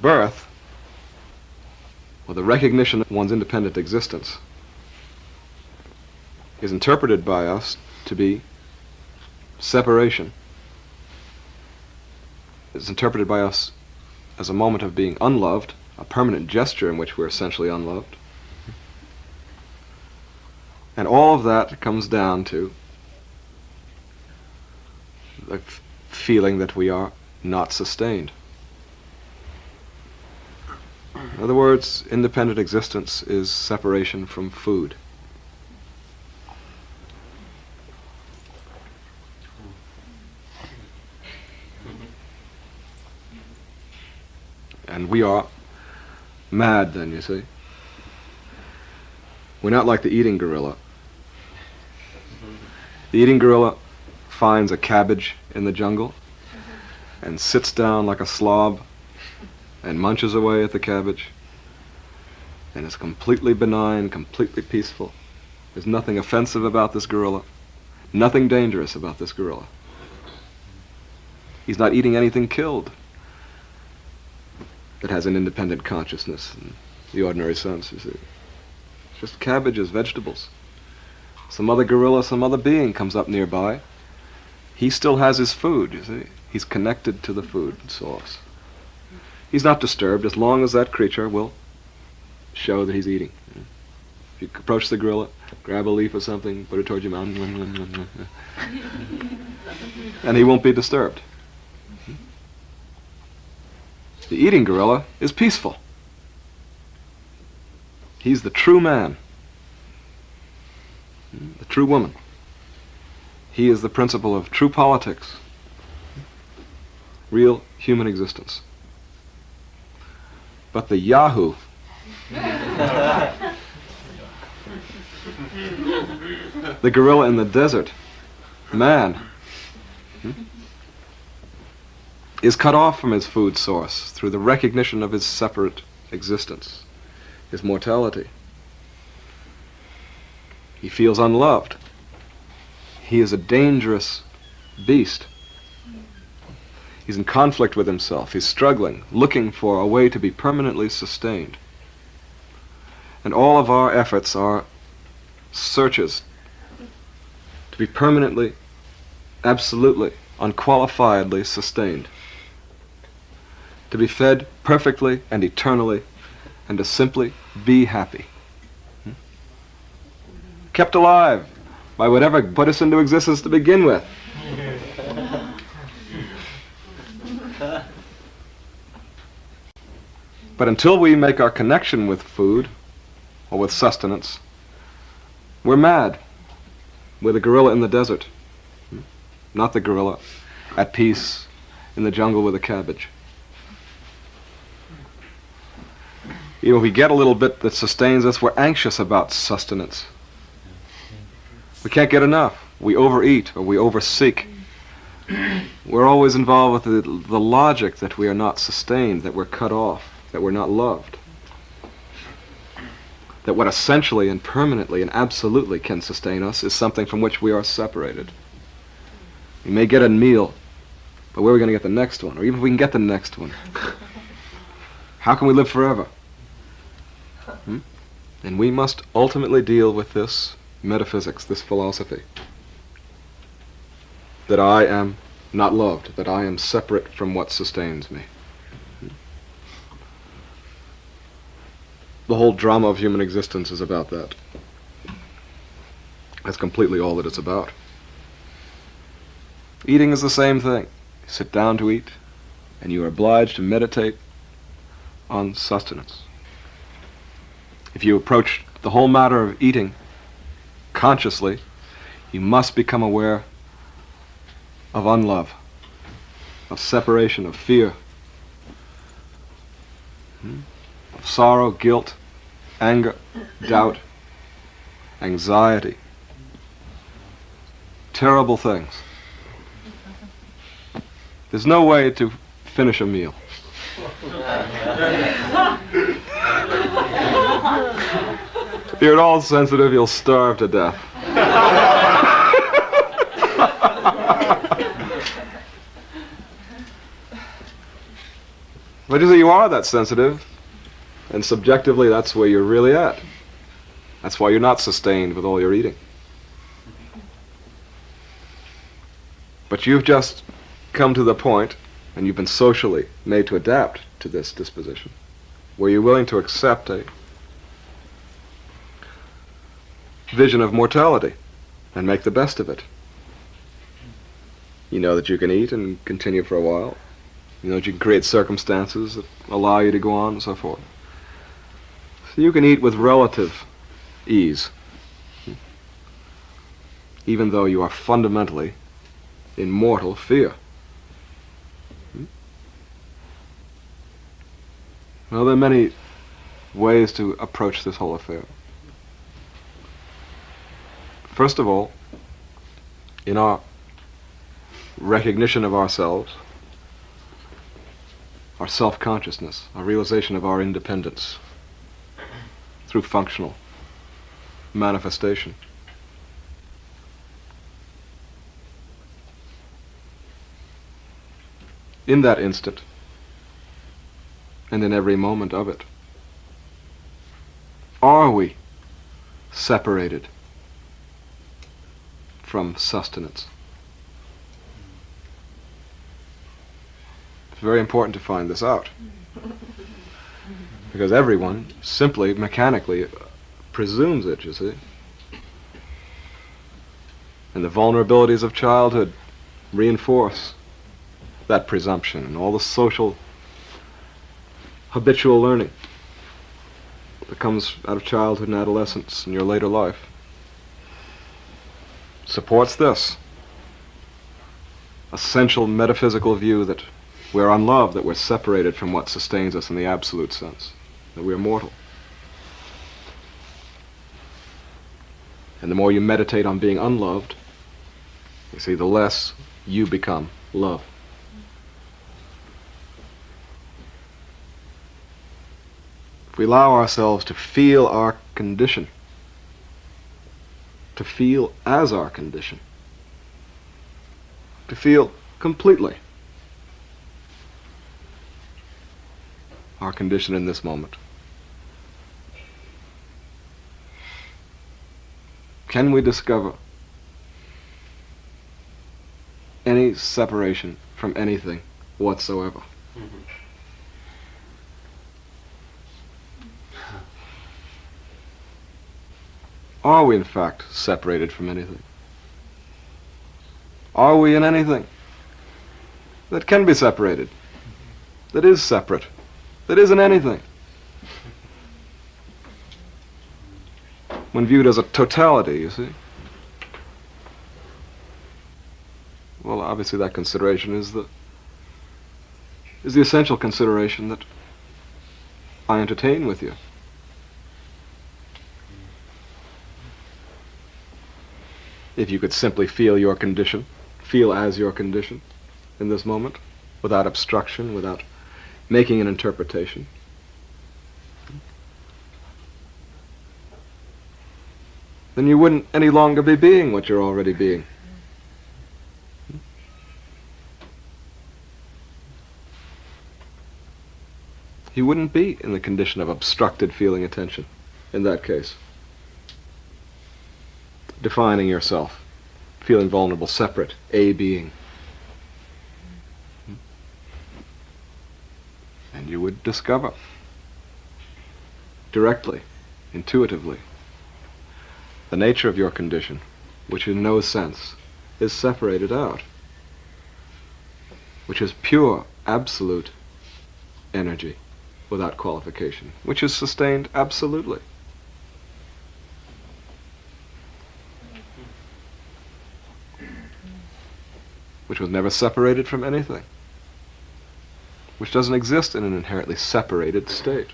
birth, or the recognition of one's independent existence, is interpreted by us to be separation. It's interpreted by us as a moment of being unloved, a permanent gesture in which we're essentially unloved. And all of that comes down to the feeling that we are not sustained. In other words, independent existence is separation from food. And we are mad then, you see. We're not like the eating gorilla. The eating gorilla finds a cabbage in the jungle and sits down like a slob and munches away at the cabbage, and is completely benign, completely peaceful. There's nothing offensive about this gorilla, nothing dangerous about this gorilla. He's not eating anything killed that has an independent consciousness in the ordinary sense, you see. It's just cabbages, vegetables. Some other gorilla, some other being comes up nearby. He still has his food, you see. He's connected to the food source. He's not disturbed as long as that creature will show that he's eating. If you approach the gorilla, grab a leaf or something, put it towards your mouth, and he won't be disturbed. The eating gorilla is peaceful. He's the true man, the true woman. He is the principle of true politics, real human existence. But the Yahoo, the gorilla in the desert, man, is cut off from his food source through the recognition of his separate existence, his mortality. He feels unloved. He is a dangerous beast. He's in conflict with himself. He's struggling, looking for a way to be permanently sustained. And all of our efforts are searches to be permanently, absolutely, unqualifiedly sustained. To be fed perfectly and eternally, and to simply be happy. Kept alive by whatever put us into existence to begin with. But until we make our connection with food, or with sustenance, we're mad. We're the gorilla in the desert, not the gorilla at peace in the jungle with a cabbage. You know, if we get a little bit that sustains us, we're anxious about sustenance. We can't get enough. We overeat or we overseek. We're always involved with the logic that we are not sustained, that we're cut off, that we're not loved. That what essentially and permanently and absolutely can sustain us is something from which we are separated. We may get a meal, but where are we going to get the next one? Or even if we can get the next one, how can we live forever? And we must ultimately deal with this metaphysics, this philosophy, that I am not loved, that I am separate from what sustains me. The whole drama of human existence is about that. That's completely all that it's about. Eating is the same thing. You sit down to eat, and you are obliged to meditate on sustenance. If you approach the whole matter of eating consciously, you must become aware of unlove, of separation, of fear, of sorrow, guilt, anger, doubt, anxiety. Terrible things. There's no way to finish a meal. If you're at all sensitive, you'll starve to death. But But you see, you are that sensitive, and subjectively that's where you're really at. That's why you're not sustained with all your eating. But you've just come to the point, and you've been socially made to adapt to this disposition, where you're willing to accept a vision of mortality and make the best of it. You know that you can eat and continue for a while. You know that you can create circumstances that allow you to go on and so forth. So you can eat with relative ease, even though you are fundamentally in mortal fear. Well, there are many ways to approach this whole affair. First of all, in our recognition of ourselves, our self-consciousness, our realization of our independence through functional manifestation. In that instant, and in every moment of it, are we separated from sustenance? It's very important to find this out, because everyone simply mechanically presumes it, you see. And the vulnerabilities of childhood reinforce that presumption, and all the social habitual learning that comes out of childhood and adolescence and your later life supports this essential metaphysical view that we're unloved, that we're separated from what sustains us in the absolute sense, that we're mortal. And the more you meditate on being unloved, you see, the less you become love. If we allow ourselves to feel our condition, to feel as our condition, to feel completely our condition in this moment, can we discover any separation from anything whatsoever? Mm-hmm. Are we in fact separated from anything? Are we in anything that can be separated, that is separate, that isn't anything? When viewed as a totality, you see. Well, obviously that consideration is the essential consideration that I entertain with you. If you could simply feel your condition, feel as your condition in this moment, without obstruction, without making an interpretation, then you wouldn't any longer be being what you're already being. You wouldn't be in the condition of obstructed feeling attention in that case. Defining yourself, feeling vulnerable, separate, a being. And you would discover directly, intuitively, the nature of your condition, which in no sense is separated out, which is pure, absolute energy without qualification, which is sustained absolutely. Which was never separated from anything, which doesn't exist in an inherently separated state.